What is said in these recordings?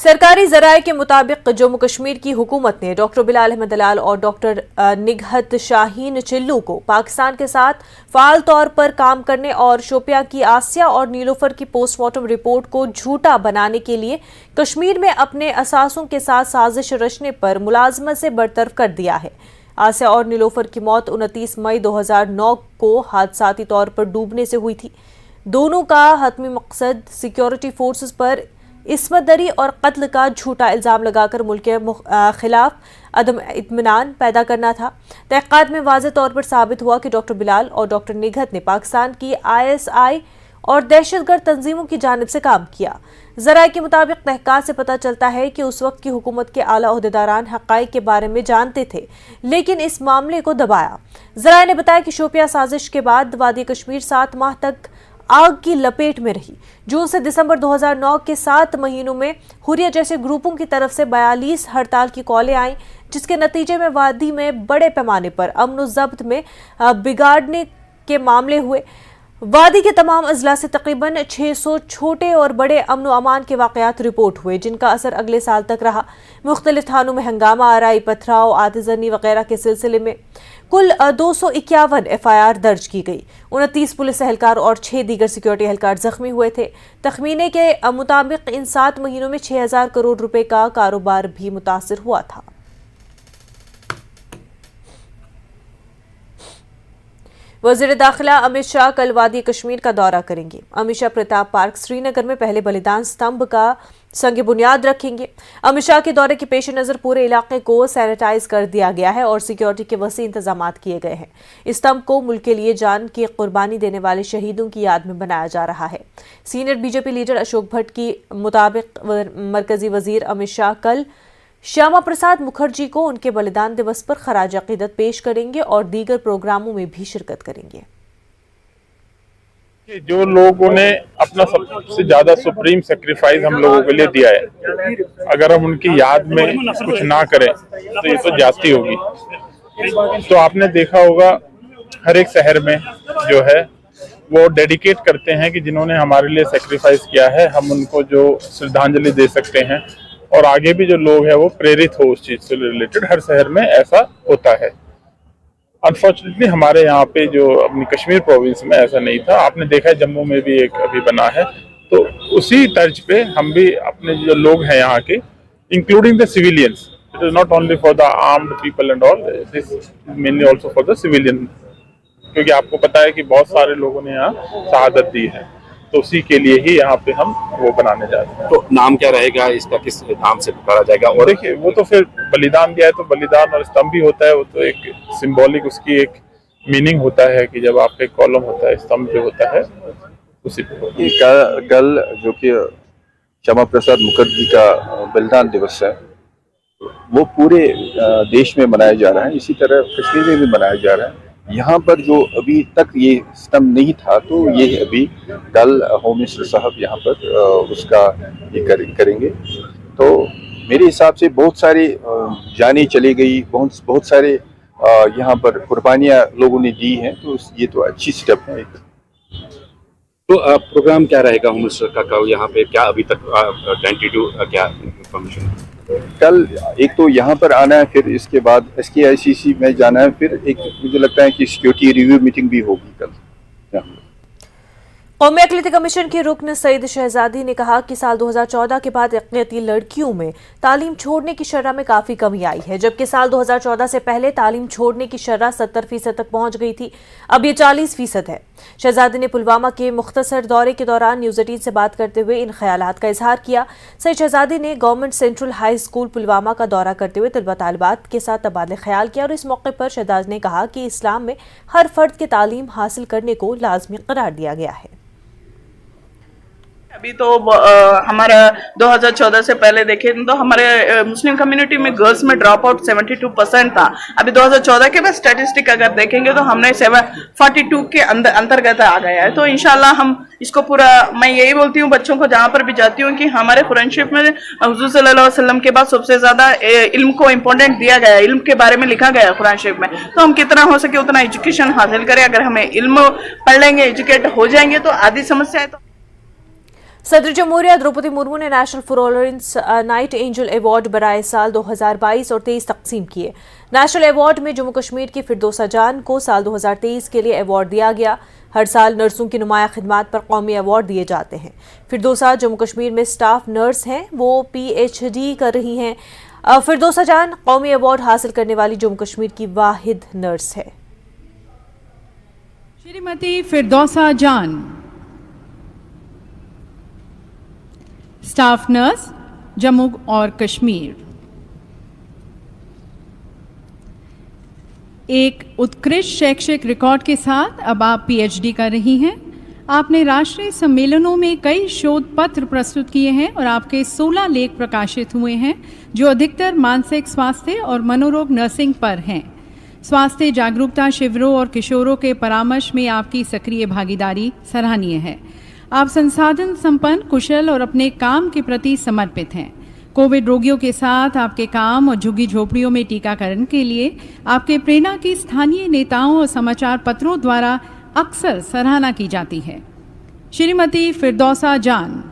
सरकारी जराये के मुताबिक जम्मू कश्मीर की हुकूमत ने डॉक्टर बिलाल अहमद दलाल और डॉक्टर निगहत शाहीन चिल्लू को पाकिस्तान के साथ फाल तौर पर काम करने और शोपियां की आसिया और नीलोफर की पोस्टमार्टम रिपोर्ट को झूठा बनाने के लिए कश्मीर में अपने असासों के साथ साजिश रचने पर मुलाजमत से बरतरफ कर दिया है। आसिया और नीलोफर की मौत 29 मई 2009 को हादसाती तौर पर डूबने से हुई थी। दोनों का हतमी मकसद सिक्योरिटी फोर्सेस पर इस्मत दरी और कत्ल का झूठा इल्जाम लगाकर मुल्क के खिलाफ अदम इत्मीनान पैदा करना था। तहक़ीक़ात में वाज़ेह तौर पर साबित हुआ कि डॉक्टर बिलाल और डॉक्टर निगहत ने पाकिस्तान की ISI और दहशतगर्द तंजीमों की जानिब से काम किया। ज़राए के मुताबिक तहक़ीक़ात से पता चलता है कि उस वक्त की हुकूमत के आला ओहदेदारान हक़ाइक़ के बारे में जानते थे, लेकिन इस मामले को दबाया। ज़राए ने बताया कि शोपियां साजिश के बाद वादी कश्मीर 7 माह तक आग की लपेट में रही। जून से दिसंबर 2009 के 7 महीनों में हुर्रियत जैसे ग्रुपों की तरफ से 42 हड़ताल की कॉलें आईं, जिसके नतीजे में वादी में बड़े पैमाने पर अमन व ज़ब्त में बिगाड़ने के मामले हुए। वादी के तमाम अजला से तकरीबन 600 छोटे और बड़े अमन व अमान के वाक़यात रिपोर्ट हुए, जिनका असर अगले साल तक रहा। मुख्तलिफ थानों में हंगामा आराई, पथराव, आतिशज़नी वगैरह के सिलसिले में कुल 251 FIR दर्ज की गई। 29 पुलिस एहलकार और 6 दीगर सिक्योरिटी एहलकार जख्मी हुए थे। तखमीने के मुताबिक इन 7 महीनों में 6000 करोड़ रुपए का कारोबार भी मुतासिर हुआ था। वज़ीर दाखिला अमित शाह कल वादी कश्मीर का दौरा करेंगे। अमित शाह प्रताप पार्क श्रीनगर में पहले बलिदान स्तंभ का संग बुनियाद रखेंगे। अमित शाह के दौरे के पेश नज़र पूरे इलाके को सैनिटाइज कर दिया गया है और सिक्योरिटी के वसी इंतजाम किए गए हैं। इस स्तंभ को मुल्क के लिए जान की कुर्बानी देने वाले शहीदों की याद में बनाया जा रहा है। Senior BJP leader Ashok Bhatt की मुताबिक मरकजी वजीर अमित शाह कल श्यामा प्रसाद मुखर्जी को उनके बलिदान दिवस पर खराज अकीदत पेश करेंगे और दीगर प्रोग्रामों में भी शिरकत करेंगे। जो लोगों ने अपना सबसे ज्यादा सुप्रीम सेक्रीफाइस हम लोगों के लिए दिया है, अगर हम उनकी याद में कुछ ना करें तो ये तो जाती होगी। तो आपने देखा होगा हर एक शहर में जो है वो डेडिकेट करते हैं कि जिन्होंने हमारे लिए सेक्रीफाइस किया है, हम उनको जो श्रद्धांजलि दे सकते हैं और आगे भी जो लोग हैं वो प्रेरित हो उस चीज से रिलेटेड। हर शहर में ऐसा होता है। अनफॉर्चुनेटली हमारे यहाँ पे जो अपनी कश्मीर प्रोविंस में ऐसा नहीं था। आपने देखा है जम्मू में भी एक अभी बना है, तो उसी तर्ज पे हम भी अपने जो लोग हैं यहाँ के, including the civilians, it is not only for the armed people and all, this mainly also for the civilian, क्योंकि आपको पता है कि बहुत सारे लोगों ने यहाँ शहादत दी है, तो उसी के लिए ही यहाँ पे हम वो बनाने जा रहे हैं। तो नाम क्या रहेगा इसका, किस नाम से पुकारा जाएगा? और देखिए वो तो फिर बलिदान दिया है तो बलिदान और स्तंभ भी होता है, वो तो एक सिंबॉलिक उसकी एक मीनिंग होता है कि जब आपका कॉलम होता है, स्तंभ जो होता है उसी पे। कल जो कि श्यामा प्रसाद मुखर्जी का बलिदान दिवस है, वो पूरे देश में मनाया जा रहा है, इसी तरह कश्मीर में भी मनाया जा रहा है। यहाँ पर जो अभी तक ये स्तंभ नहीं था, तो ये अभी कल होम मिनिस्टर साहब यहाँ पर उसका ये करेंगे। तो मेरे हिसाब से बहुत सारे जानें चली गई, बहुत सारे यहाँ पर कुर्बानियाँ लोगों ने दी हैं, तो ये तो अच्छी स्टेप है। तो प्रोग्राम क्या रहेगा होम मिनिस्टर का यहाँ पे? क्या अभी तक टेंटेटिव क्या इंफॉर्मेशन? कल एक तो यहाँ पर आना है, फिर इसके बाद SKICC में जाना है, फिर एक मुझे लगता है कि सिक्योरिटी रिव्यू मीटिंग भी होगी कल। कौमी अक़लियती कमीशन के रुकन सईद शहजादी ने कहा कि साल 2014 के बाद अक़लियती लड़कियों में तालीम छोड़ने की शरह में काफ़ी कमी आई है, जबकि साल 2014 से पहले तालीम छोड़ने की शरह 70% तक पहुंच गई थी। अब ये 40% है। शहजादी ने पुलवामा के मुख्तसर दौरे के दौरान न्यूज़ 18 से बात करते हुए इन ख्यालात का इजहार किया। सईद शहजादी ने government central high school Pulwama का दौरा करते हुए तलबा तालिबात के साथ तबादले ख्याल किया और इस मौके पर शहजादी ने कहा कि इस्लाम में हर फर्द के तालीम हासिल करने को लाजमी करार दिया गया है। अभी तो हमारा 2014 से पहले देखें तो हमारे मुस्लिम कम्युनिटी में गर्ल्स में ड्रॉप आउट 72% था। अभी 2014 के बाद स्टैटिस्टिक अगर देखेंगे तो हमने 42 के अंतर्गत आ गया है। तो इंशाल्लाह हम इसको पूरा, मैं यही बोलती हूँ बच्चों को जहाँ पर भी जाती हूँ कि हमारे कुरानशिप में हुज़ूर सल्लल्लाहु अलैहि वसल्लम के बाद सबसे ज्यादा इल्म को इम्पोर्टेंट दिया गया है, इल्म के बारे में लिखा गया है कुरानशिप में। तो हम कितना हो सके उतना एजुकेशन हासिल करें। अगर हमें इल्म पढ़ लेंगे, एजुकेट हो जाएंगे तो आधी समस्या है तो सदर जमहूरिया द्रौपदी मुर्मू ने national Florence Nightingale award बराए साल 2022 और 23 तकसीम किए। नेशनल अवार्ड में जम्मू कश्मीर की फिरदौसा जान को साल 2023 के लिए अवार्ड दिया गया। हर साल नर्सों की नुमाया खिदमात पर कौमी अवार्ड दिए जाते हैं। फिरदौसा जम्मू कश्मीर में स्टाफ नर्स हैं, वो PhD कर रही हैं। फिरदौसा जान कौमी अवार्ड हासिल करने वाली जम्मू कश्मीर की वाहिद नर्स है। श्रीमती फिरदौसा जान, स्टाफ नर्स, जम्मू और कश्मीर। एक उत्कृष्ट शैक्षिक रिकॉर्ड के साथ अब आप PhD कर रही हैं। आपने राष्ट्रीय सम्मेलनों में कई शोध पत्र प्रस्तुत किए हैं और आपके 16 लेख प्रकाशित हुए हैं, जो अधिकतर मानसिक स्वास्थ्य और मनोरोग नर्सिंग पर हैं। स्वास्थ्य जागरूकता शिविरों और किशोरों के परामर्श में आपकी सक्रिय भागीदारी सराहनीय है। आप संसाधन संपन्न, कुशल और अपने काम के प्रति समर्पित हैं। कोविड रोगियों के साथ आपके काम और झुग्गी झोपड़ियों में टीकाकरण के लिए आपके प्रेरणा की स्थानीय नेताओं और समाचार पत्रों द्वारा अक्सर सराहना की जाती है। श्रीमती फिरदौसा जान।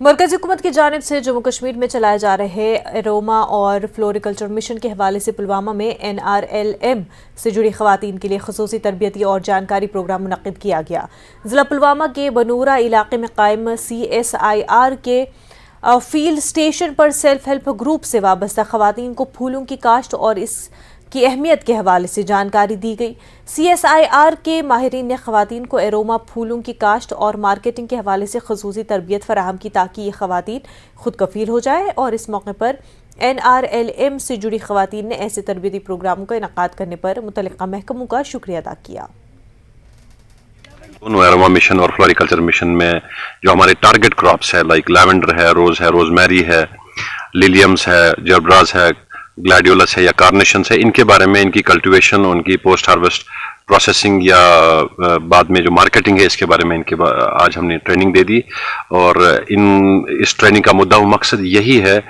मरकजी हुकूमत की जानिब से जम्मू कश्मीर में चलाए जा रहे एरोमा और फ्लोरिकल्चर मिशन के हवाले से पुलवामा में NRLM से जुड़ी खवातीन के लिए खसूसी तरबियती और जानकारी प्रोग्राम मुनक्किद किया गया। जिला पुलवामा के बनूरा इलाके में कायम CSIR के फील्ड स्टेशन पर सेल्फ हेल्प ग्रुप से वाबस्ता खवातीन को फूलों की काश्त और इसकी अहमियत के हवाले से जानकारी दी गई। CSIR के माहिरीन ने खवातीन को एरोमा फूलों की काश्त और मार्केटिंग के हवाले से खसूसी तरबियत फराहम की ताकि ये खवातीन खुद कफील हो जाए, और इस मौके पर NRLM से जुड़ी खवातीन ने ऐसे तरबियती प्रोग्रामों का इनकाद करने पर मुतल्लिका महकमों का शुक्रिया अदा किया। दोनों एरोमा मिशन और फ्लोरिकल्चर मिशन में जो हमारे टारगेट क्रॉप्स है, लाइक लैवेंडर है, रोजमेरी है, लिलियम्स है, जर्बराज है, ग्लैडियोलस है या कार्नेशंस है, इनके बारे में, इनकी कल्टीवेशन, उनकी पोस्ट हार्वेस्ट प्रोसेसिंग या बाद में जो मार्केटिंग है, इसके बारे में आज हमने ट्रेनिंग दे दी। और इस ट्रेनिंग का मुद्दा मकसद यही है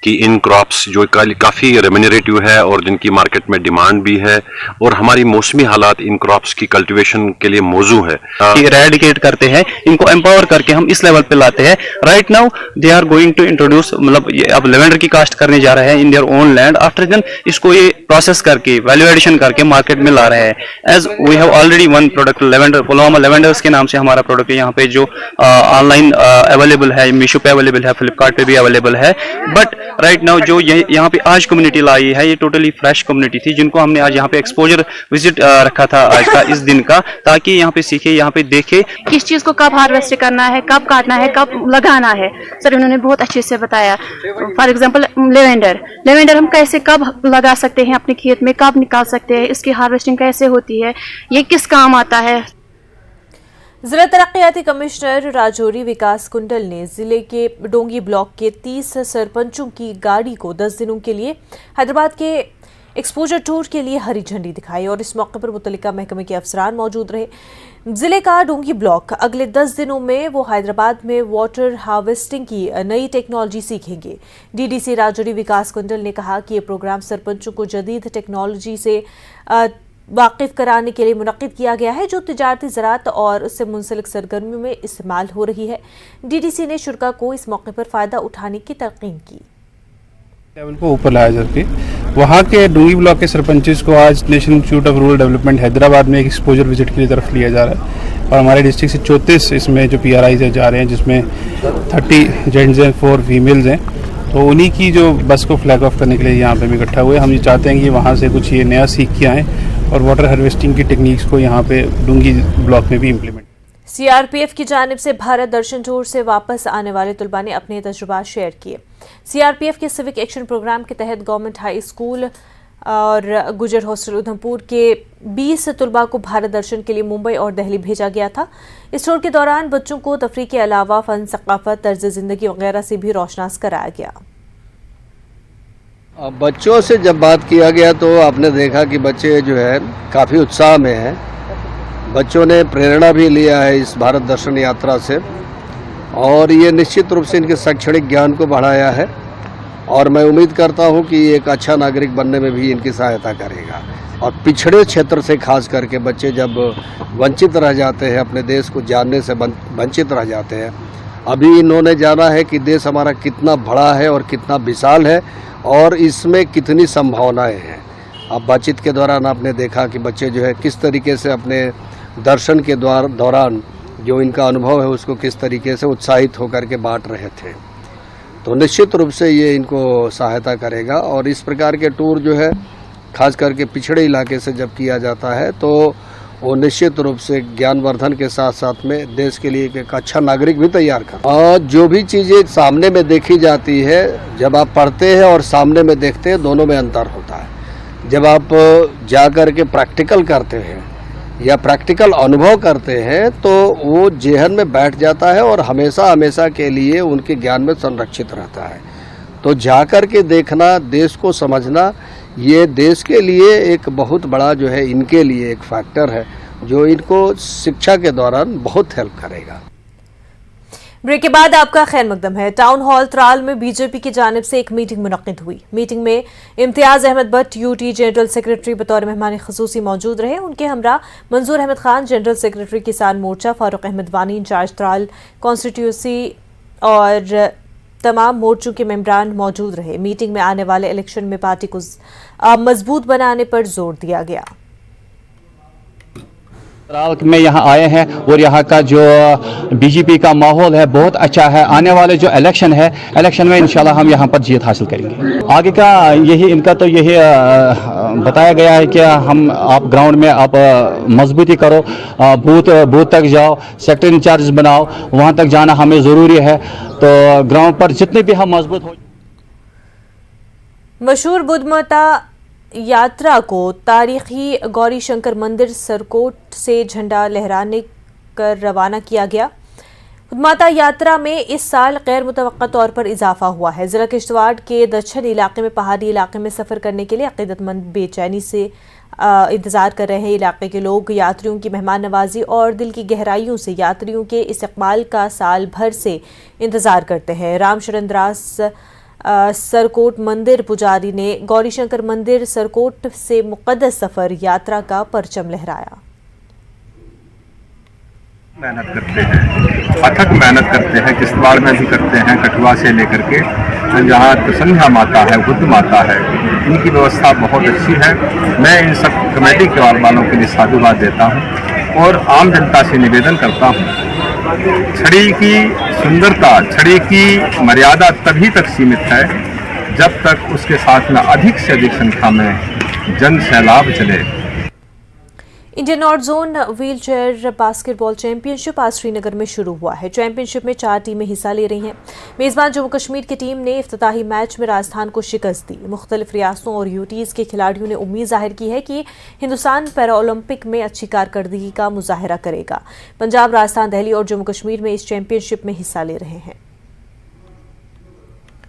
कि इन क्रॉप्स जो काफ़ी रेम्यूनरेटिव है और जिनकी मार्केट में डिमांड भी है, और हमारी मौसमी हालात इन क्रॉप्स की कल्टीवेशन के लिए मौजू है, इरेडिकेट करते हैं, इनको एम्पावर करके हम इस लेवल पे लाते हैं। Right now they are going to introduce, मतलब ये अब लेवेंडर की कास्ट करने जा रहे हैं in their own land. After then इसको ये प्रोसेस करके वैल्यू एडिशन करके मार्केट में ला रहे हैं। As we have already one product lavender, Pulwama lavenders के नाम से हमारा प्रोडक्ट यहाँ पे जो ऑनलाइन अवेलेबल है, मीशो पे अवेलेबल है, फ्लिपकार्ट पे भी अवेलेबल है। बट राइट नाउ जो यहाँ पे आज कम्युनिटी लाई है, ये टोटली फ्रेश कम्युनिटी थी, जिनको हमने आज यहाँ पे एक्सपोजर विजिट रखा था आज का, इस दिन का, ताकि यहाँ पे सीखे, यहाँ पे देखे किस चीज को कब हार्वेस्ट करना है, कब काटना है, कब लगाना है। सर उन्होंने बहुत अच्छे से बताया। फॉर एग्जांपल लेवेंडर हम कैसे कब लगा सकते हैं अपने खेत में, कब निकाल सकते हैं, इसकी हार्वेस्टिंग कैसे होती है, ये किस काम आता है। जिला तरक्याती कमिश्नर राजौरी विकास कुंडल ने जिले के डोंगी ब्लॉक के 30 सरपंचों की गाड़ी को 10 दिनों के लिए हैदराबाद के एक्सपोजर टूर के लिए हरी झंडी दिखाई, और इस मौके पर मुतल्लिका महकमे के अफसरान मौजूद रहे। जिले का डोंगी ब्लॉक अगले 10 दिनों में वो हैदराबाद में वाटर हार्वेस्टिंग की नई टेक्नोलॉजी सीखेंगे। DDC राजौरी विकास कुंडल ने कहा कि ये प्रोग्राम सरपंचों को जदीद टेक्नोलॉजी से वाकिफ कराने के लिए मुनक्किद किया गया है, जो तिजारती ज़राअत और उससे मुंसलिक सरगर्मियों में इस्तेमाल हो रही है। DDC ने शुरा को इस मौके पर फ़ायदा उठाने की तलकीन की। लेवल को ऊपर लाया जाके वहाँ के डोंगी ब्लॉक के सरपंचेस को आज national institute of rural development Hyderabad में एक एक्सपोजर विजिट के लिए तरफ लिया जा रहा है, और हमारे डिस्ट्रिक्ट से 34 इसमें जो PRIs जा रहे हैं, जिसमें 30 जेंट्स हैं, 4 फीमेल्स हैं। तो उन्हीं की जो बस को फ्लैग ऑफ करने के लिए यहाँ पे हम इकट्ठा हुए। हम ये चाहते हैं कि वहाँ से कुछ ये नया सीख के आएँ और वाटर हार्वेस्टिंग की टेक्निक्स को यहाँ पे डोंगी ब्लॉक में भी इम्प्लीमेंट। CRPF की जानिब से भारत दर्शन टूर से वापस आने वाले तलबा ने अपने तजुर्बात शेयर किए। CRPF के सिविक एक्शन प्रोग्राम के तहत गवर्नमेंट हाई स्कूल और गुजर हॉस्टल उधमपुर के 20 तलबा को भारत दर्शन के लिए मुंबई और दिल्ली भेजा गया था। इस टूर के दौरान बच्चों को तफरीह के अलावा फ़न, सकाफत, तर्ज ज़िंदगी वगैरह से भी रोशनास कराया गया। बच्चों से जब बात किया गया तो आपने देखा कि बच्चे जो है काफ़ी उत्साह में हैं। बच्चों ने प्रेरणा भी लिया है इस भारत दर्शन यात्रा से, और ये निश्चित रूप से इनके शैक्षणिक ज्ञान को बढ़ाया है और मैं उम्मीद करता हूँ कि एक अच्छा नागरिक बनने में भी इनकी सहायता करेगा। और पिछड़े क्षेत्र से खास करके बच्चे जब वंचित रह जाते हैं, अपने देश को जानने से वंचित रह जाते हैं, अभी इन्होंने जाना है कि देश हमारा कितना बड़ा है और कितना विशाल है और इसमें कितनी संभावनाएं हैं। अब बातचीत के दौरान आपने देखा कि बच्चे जो है किस तरीके से अपने दर्शन के दौरान जो इनका अनुभव है उसको किस तरीके से उत्साहित होकर के बांट रहे थे। तो निश्चित रूप से ये इनको सहायता करेगा और इस प्रकार के टूर जो है खास करके पिछड़े इलाके से जब किया जाता है तो वो निश्चित रूप से ज्ञानवर्धन के साथ साथ में देश के लिए एक अच्छा नागरिक भी तैयार कर। और जो भी चीज़ें सामने में देखी जाती है, जब आप पढ़ते हैं और सामने में देखते हैं, दोनों में अंतर होता है। जब आप जा कर के प्रैक्टिकल करते हैं या प्रैक्टिकल अनुभव करते हैं तो वो जेहन में बैठ जाता है और हमेशा हमेशा के लिए उनके ज्ञान में संरक्षित रहता है। तो जा कर के देखना, देश को समझना, ये देश के लिए एक बहुत बड़ा जो है इनके लिए एक फैक्टर है जो इनको शिक्षा के दौरान बहुत हेल्प करेगा। ब्रेक के बाद आपका खैर मकदम है। टाउन हॉल त्राल में बीजेपी की जानिब से एक मीटिंग मुनक्किद हुई। मीटिंग में Imtiaz Ahmad Bhat UT general secretary बतौर मेहमान खसूसी मौजूद रहे। उनके हमरा मंजूर अहमद खान जनरल सेक्रेटरी किसान मोर्चा, फारूक अहमद वानी इंचार्ज त्राल कॉन्स्टिट्यूंसी और तमाम मोर्चों के मेंबरान मौजूद रहे। मीटिंग में आने वाले इलेक्शन में पार्टी को मजबूत बनाने पर जोर दिया गया। त्राल में यहाँ आए हैं और यहाँ का जो बीजेपी का माहौल है बहुत अच्छा है। आने वाले जो इलेक्शन है, इलेक्शन में इंशाल्लाह हम यहाँ पर जीत हासिल करेंगे। आगे का यही इनका तो यही बताया गया है कि आप ग्राउंड में आप मजबूती करो, बूथ तक जाओ, सेक्टर इंचार्ज बनाओ, वहाँ तक जाना हमें ज़रूरी है। तो ग्राउंड पर जितने भी हम मजबूत हो। मशहूर बुद्धमाता यात्रा को तारीखी गौरी शंकर मंदिर सरकोट से झंडा लहराने कर रवाना किया गया। बुद्धमाता यात्रा में इस साल गैर मुतवक्का तौर पर इजाफा हुआ है। जिला किश्तवाड़ के दक्षिण इलाके में पहाड़ी इलाके में सफ़र करने के लिए अक़ीदतमंद बेचैनी से इंतज़ार कर रहे हैं। इलाके के लोग यात्रियों की मेहमान नवाजी और दिल की गहराइयों से यात्रियों के इस्तकबाल का साल भर से इंतज़ार करते हैं। रामशरणदास सरकोट मंदिर पुजारी ने गौरी शंकर मंदिर सरकोट से मुक़द्दस सफ़र यात्रा का परचम लहराया। मेहनत करते हैं, अथक मेहनत करते हैं, किश्तवाड़ में भी करते हैं, कठुआ से लेकर के जहाँ प्रसन्ना माता है, बुद्ध माता है, इनकी व्यवस्था बहुत अच्छी है। मैं इन सब कमेटी के वालों के लिए साधुवाद देता हूँ और आम जनता से निवेदन करता हूँ, छड़ी की सुंदरता, छड़ी की मर्यादा तभी तक सीमित है जब तक उसके साथ में अधिक से अधिक संख्या में जन सैलाब चले। Indian north zone wheel chair basketball championship आज श्रीनगर में शुरू हुआ है। चैंपियनशिप में 4 टीमें हिस्सा ले रही हैं। मेज़बान जम्मू कश्मीर की टीम ने इफ्तिताही मैच में राजस्थान को शिकस्त दी। मुख्तलिफ रियासतों और यूटीज़ के खिलाड़ियों ने उम्मीद जाहिर की है कि हिंदुस्तान पैराओलंपिक में अच्छी कारकर्दगी का मुजाहरा करेगा। पंजाब, राजस्थान, दिल्ली और जम्मू कश्मीर में इस चैंपियनशिप में हिस्सा ले रहे हैं।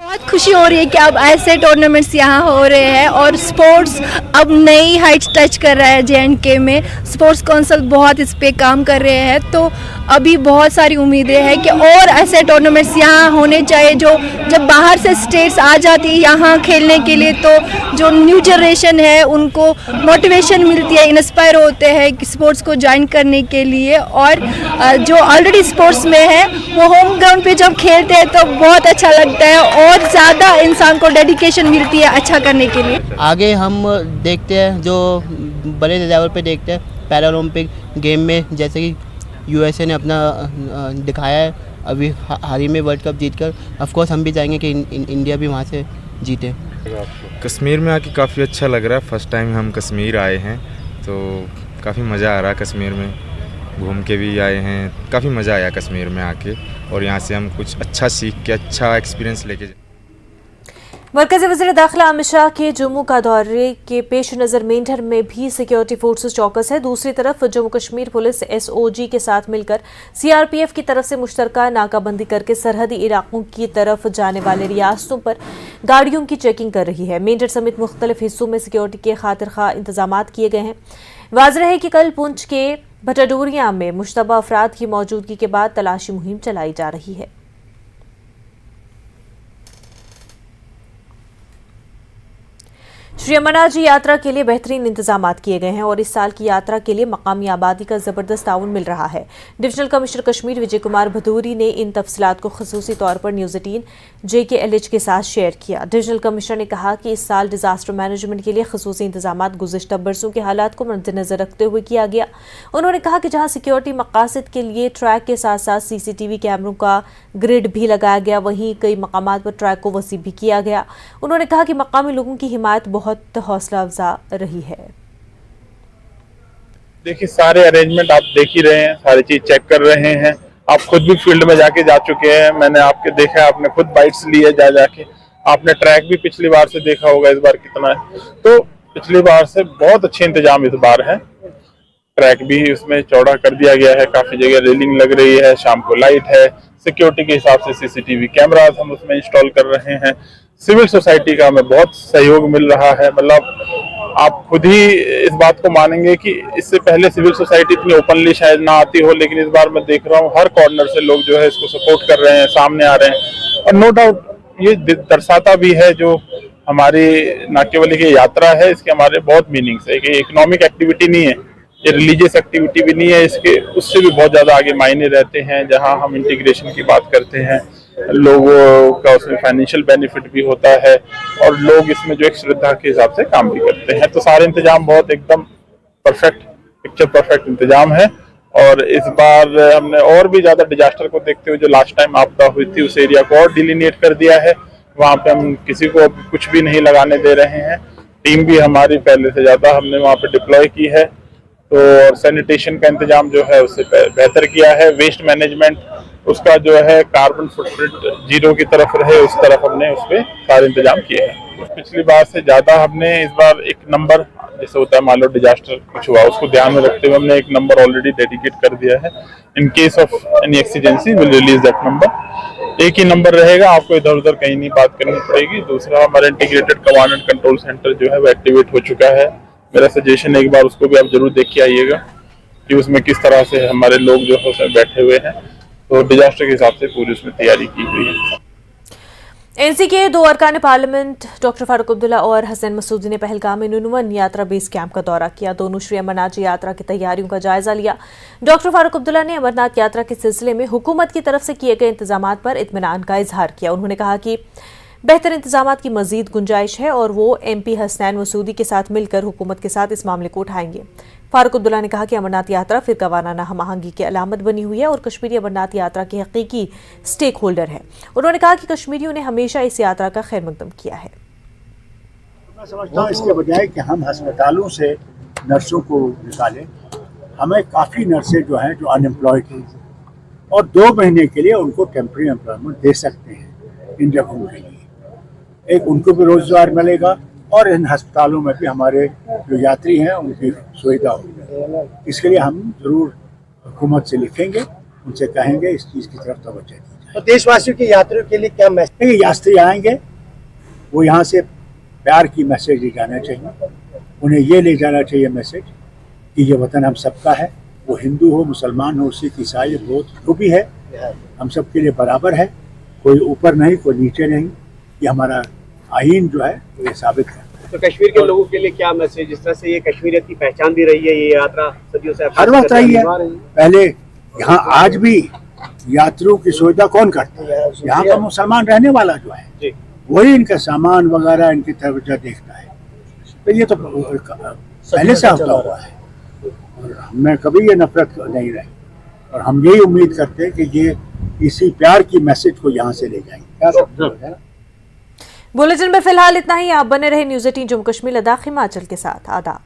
बहुत खुशी हो रही है कि अब ऐसे टूर्नामेंट्स यहाँ हो रहे हैं और स्पोर्ट्स अब नई हाइट्स टच कर रहा है। J&K में स्पोर्ट्स काउंसिल बहुत इस पे काम कर रहे हैं, तो अभी बहुत सारी उम्मीदें हैं कि और ऐसे टूर्नामेंट्स यहाँ होने चाहिए। जो जब बाहर से स्टेट्स आ जाती है यहाँ खेलने के लिए तो जो न्यू जनरेशन है उनको मोटिवेशन मिलती है, इंस्पायर होते हैं कि स्पोर्ट्स को ज्वाइन करने के लिए। और जो ऑलरेडी स्पोर्ट्स में है वो होम ग्राउंड पे जब खेलते हैं तो बहुत अच्छा लगता है और ज़्यादा इंसान को डेडिकेशन मिलती है अच्छा करने के लिए। आगे हम देखते हैं जो बड़े लेवल पे देखते हैं पैरालंपिक गेम में, जैसे कि USA ने अपना दिखाया है अभी हाल ही में वर्ल्ड कप जीतकर। ऑफ कोर्स हम भी चाहेंगे कि इंडिया भी वहाँ से जीते। कश्मीर में आके काफ़ी अच्छा लग रहा है। फर्स्ट टाइम हम कश्मीर आए हैं तो काफ़ी मज़ा आ रहा है। कश्मीर में घूम के भी आए हैं, काफ़ी मज़ा आया कश्मीर में आके और यहाँ से हम कुछ अच्छा सीख के अच्छा एक्सपीरियंस लेके। मरकज़ी वज़ीर दाखिला अमित शाह के जम्मू का दौरे के पेश नज़र मेंढर में भी सिक्योरिटी फोर्सेस चौकस है। दूसरी तरफ जम्मू कश्मीर पुलिस SOG के साथ मिलकर CRPF की तरफ से मुश्तरका नाकाबंदी करके सरहदी इलाकों की तरफ जाने वाले रियासतों पर गाड़ियों की चेकिंग कर रही है। मेंढर समेत मुख्तलिफ हिस्सों में सिक्योरिटी के खातिर खा इंतजाम किए गए हैं। वाज़ेह है कि कल पुंछ के भटाडोरिया में मुश्तबा अफराद की मौजूदगी के बाद तलाशी मुहिम चलाई जा रही है। श्री अमरनाथ जी यात्रा के लिए बेहतरीन इंतजाम किए गए हैं और इस साल की यात्रा के लिए मकामी आबादी का जबरदस्त ताउन मिल रहा है। डिविजनल कमिश्नर कश्मीर विजय कुमार भदौरी ने इन तफसीलात को खुसूसी तौर पर न्यूज़ 18 JKLH के साथ शेयर किया। डिविजनल कमिश्नर ने कहा कि इस साल डिजास्टर मैनेजमेंट के लिए खुसूसी इंतजाम गुज़िश्ता बरसों के हालात को मद्देनजर रखते हुए किया गया। उन्होंने कहा कि जहां सिक्योरिटी मकासद के लिए ट्रैक के साथ साथ CCTV कैमरों का ग्रिड भी लगाया गया, वहीं कई मकामात पर ट्रैक को वसी भी किया गया। उन्होंने कहा कि मकामी लोगों की हिमायत बहुत हौसला अफजा रही है। देखिए, सारे अरेंजमेंट आप देख ही रहे हैं, सारी चीज चेक कर रहे हैं। आप खुद भी फील्ड में जाके जा चुके हैं, मैंने आपके देखा, आपने खुद बाइट्स लिए जाके। आपने ट्रैक भी पिछली बार से देखा होगा, इस बार कितना है। तो पिछली बार से बहुत अच्छे इंतजाम इस बार है। ट्रैक भी उसमें चौड़ा कर दिया गया है, काफी जगह रेलिंग लग रही है, शाम को लाइट है, सिक्योरिटी के हिसाब से CCTV कैमरास हम उसमें इंस्टॉल कर रहे हैं। सिविल सोसाइटी का हमें बहुत सहयोग मिल रहा है। मतलब आप खुद ही इस बात को मानेंगे कि इससे पहले सिविल सोसाइटी इतनी ओपनली शायद ना आती हो, लेकिन इस बार मैं देख रहा हूँ हर कॉर्नर से लोग जो है इसको सपोर्ट कर रहे हैं, सामने आ रहे हैं। और नो डाउट ये दर्शाता भी है जो हमारी ना केवल ये यात्रा है, इसके हमारे बहुत मीनिंग्स है कि इकोनॉमिक एक्टिविटी नहीं है, ये रिलीजियस एक्टिविटी भी नहीं है, इसके उससे भी बहुत ज्यादा आगे मायने रहते हैं। जहाँ हम इंटीग्रेशन की बात करते हैं, लोगों का उसमें फाइनेंशियल बेनिफिट भी होता है और लोग इसमें जो एक श्रद्धा के हिसाब से काम भी करते हैं। तो सारे इंतजाम बहुत एकदम परफेक्ट, पिक्चर परफेक्ट इंतजाम है। और इस बार हमने और भी ज्यादा डिजास्टर को देखते हुए जो लास्ट टाइम आपदा हुई थी उस एरिया को और डिलिनेट कर दिया है। वहाँ पे हम किसी को कुछ भी नहीं लगाने दे रहे हैं। टीम भी हमारी पहले से ज्यादा हमने वहाँ पे डिप्लॉय की है। तो और सैनिटेशन का इंतजाम जो है उससे बेहतर किया है। वेस्ट मैनेजमेंट उसका जो है कार्बन फुटप्रिंट जीरो की तरफ रहे, उस तरफ हमने उस पर सारे इंतजाम किए हैं। पिछली बार से ज्यादा हमने इस बार एक नंबर, जैसे होता है मान लो डिजास्टर कुछ हुआ, उसको ध्यान में रखते हुए हमने एक नंबर ऑलरेडी डेडिकेट कर दिया है। In case of any exigency will release that number. एक ही नंबर रहेगा, आपको इधर उधर कहीं नहीं बात करनी पड़ेगी। दूसरा, हमारा integrated command and control centre जो है वो एक्टिवेट हो चुका है। मेरा सजेशन है एक बार उसको भी आप जरूर देख के आइएगा कि उसमें किस तरह से हमारे लोग जो है उसमें बैठे हुए हैं। तो डिजास्टर के हिसाब से पूरी उसमें तैयारी की हुई है। NC के 2 अरकान पार्लियामेंट डॉक्टर फारूक अब्दुल्ला और हसन मसूदी ने पहलगाम में नुनवन यात्रा बेस कैंप का दौरा किया। दोनों श्री अमरनाथ जी यात्रा की तैयारियों का जायजा लिया। डॉक्टर फारूक अब्दुल्ला ने अमरनाथ यात्रा के सिलसिले में हुकूमत की तरफ से किए गए इंतजाम पर इत्मीनान का इजहार किया। उन्होंने कहा कि बेहतर इंतजाम की मजीद गुंजाइश है और वो MP हसनैन मसूदी के साथ मिलकर हुकूमत के साथ इस मामले को उठाएंगे। फारूक अब्दुल्ला ने कहा कि अमरनाथ यात्रा फिरकावाराना हमआहंगी की अलामत बनी हुई है और कश्मीरी अमरनाथ यात्रा के हकीकी स्टेक होल्डर है। उन्होंने कहा कि कश्मीरियों ने हमेशा इस यात्रा का खैर मकदम किया है। मैं समझता हूँ इसके बजाय कि हम अस्पतालों से नर्सों को निकालें, हमें काफ़ी नर्सें जो हैं जो अनएम्प्लॉयड हैं और 2 महीने के लिए उनको टेम्प्रेरी एम्प्लॉयमेंट दे सकते हैं इन जगहों के लिए। एक उनको भी रोजगार मिलेगा और इन अस्पतालों में भी हमारे जो यात्री हैं उनकी सुविधा होगी। इसके लिए हम जरूर हुकूमत से लिखेंगे, उनसे कहेंगे इस चीज़ की तरफ तवज्जो दी जाए। तो देशवासियों के यात्रियों के लिए क्या मैसेज? यात्री आएंगे, वो यहाँ से प्यार की मैसेज ले जाना चाहिए। उन्हें ये ले जाना चाहिए मैसेज कि ये वतन हम सबका है, वो हिंदू हो, मुसलमान हो, सिख, ईसाई, बौद्ध जो भी है, हम सब के लिए बराबर है। कोई ऊपर नहीं, कोई नीचे नहीं। ये हमारा आईन जो है ये साबित है। तो कश्मीर के लोगों के लिए क्या मैसेज? जिस तरह से ये कश्मीरियत की पहचान भी रही है, ये यात्रा सदियों से हर वक्त रही है। पहले यहाँ आज भी यात्रियों की सुविधा कौन करता है? यहाँ का मुसलमान रहने वाला जो है वही इनका सामान वगैरह इनकी तवज्जो देखता है। तो ये तो पहले से होता हुआ है और हमें कभी ये नफरत नहीं रही और हम यही उम्मीद करते हैं कि ये इसी प्यार की मैसेज को यहाँ से ले जाएंगे। बुलेटिन में फिलहाल इतना ही। आप बने रहे न्यूज़ 18 जम्मू कश्मीर लद्दाख हिमाचल के साथ। आदाब।